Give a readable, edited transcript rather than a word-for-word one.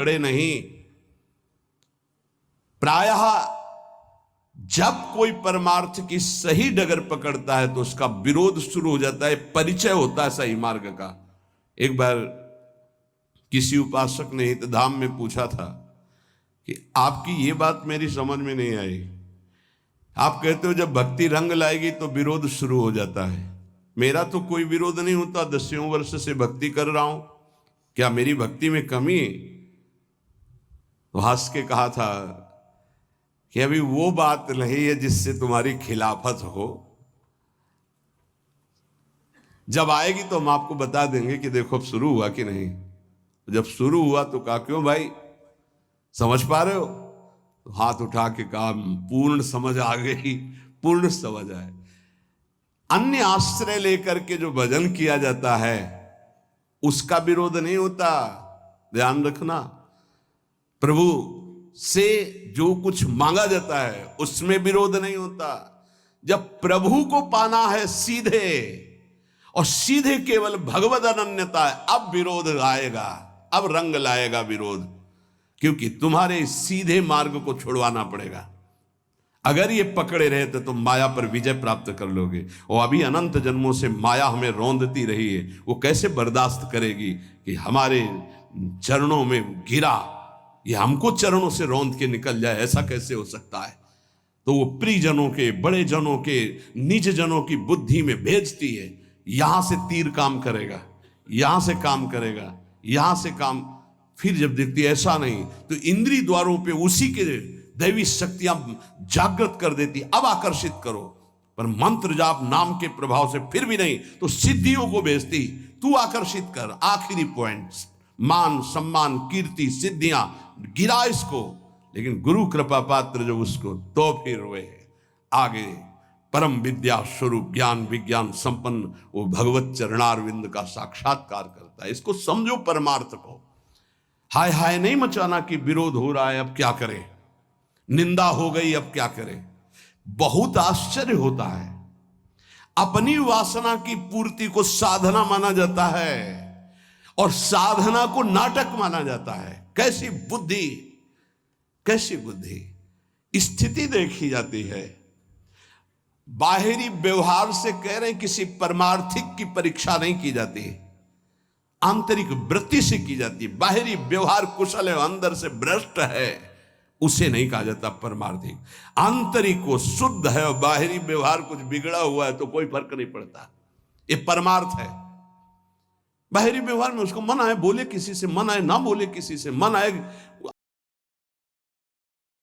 खड़े नहीं। प्रायः जब कोई परमार्थ की सही डगर पकड़ता है तो उसका विरोध शुरू हो जाता है, परिचय होता है सही मार्ग का। एक बार किसी उपासक ने हितधाम में पूछा था कि आपकी ये बात मेरी समझ में नहीं आई। आप कहते हो जब भक्ति रंग लाएगी तो विरोध शुरू हो जाता है। मेरा तो कोई विरोध नहीं होता, 10 वर्ष से भक्ति कर रहा हूं, क्या मेरी भक्ति में कमी है? तो हंस के कहा था कि अभी वो बात नहीं है जिससे तुम्हारी खिलाफत हो, जब आएगी तो हम आपको बता देंगे कि देखो अब शुरू हुआ कि नहीं। जब शुरू हुआ तो कहा क्यों भाई, समझ पा रहे हो? तो हाथ उठा के कहा पूर्ण समझ आ गई, पूर्ण समझ आए। अन्य आश्रय लेकर के जो भजन किया जाता है उसका विरोध नहीं होता, ध्यान रखना। प्रभु से जो कुछ मांगा जाता है उसमें विरोध नहीं होता। जब प्रभु को पाना है सीधे और सीधे केवल भगवद अनन्यता है, अब विरोध आएगा, अब रंग लाएगा विरोध, क्योंकि तुम्हारे सीधे मार्ग को छुड़वाना पड़ेगा। अगर ये पकड़े रहे तो तुम माया पर विजय प्राप्त कर लोगे। और अभी अनंत जन्मों से माया हमें रौंदती रही है, वो कैसे बर्दाश्त करेगी कि हमारे चरणों में गिरा, ये हमको चरणों से रौंद के निकल जाए, ऐसा कैसे हो सकता है? तो वो प्रियजनों के, बड़े जनों के, निज जनों की बुद्धि में भेजती है, यहां से तीर काम करेगा, यहां से काम करेगा, यहां से काम। फिर जब देखती है ऐसा नहीं तो इंद्रिय द्वारों पे उसी के दैवी शक्तियां जागृत कर देती, अब आकर्षित करो। पर मंत्र जाप नाम के प्रभाव से फिर भी नहीं तो सिद्धियों को भेजती, तू आकर्षित कर। आखिरी पॉइंट, मान सम्मान कीर्ति सिद्धियां, गिरा इसको। लेकिन गुरु कृपा पात्र जो उसको, तो फिर वे आगे परम विद्या स्वरूप ज्ञान विज्ञान संपन्न वो भगवत चरणारविंद का साक्षात्कार करता है। इसको समझो परमार्थ को। हाय हाय नहीं मचाना कि विरोध हो रहा है अब क्या करें, निंदा हो गई अब क्या करें। बहुत आश्चर्य होता है, अपनी वासना की पूर्ति को साधना माना जाता है और साधना को नाटक माना जाता है। कैसी बुद्धि, कैसी बुद्धि। स्थिति देखी जाती है। बाहरी व्यवहार से कह रहे हैं किसी परमार्थिक की परीक्षा नहीं की जाती, आंतरिक वृत्ति से की जाती है। बाहरी व्यवहार कुशल है, अंदर से भ्रष्ट है, उसे नहीं कहा जाता परमार्थिक। आंतरिक वो शुद्ध है और बाहरी व्यवहार कुछ बिगड़ा हुआ है तो कोई फर्क नहीं पड़ता, ये परमार्थ है। बाहरी व्यवहार में उसको मन आए बोले किसी से, मन आए ना बोले किसी से, मन आए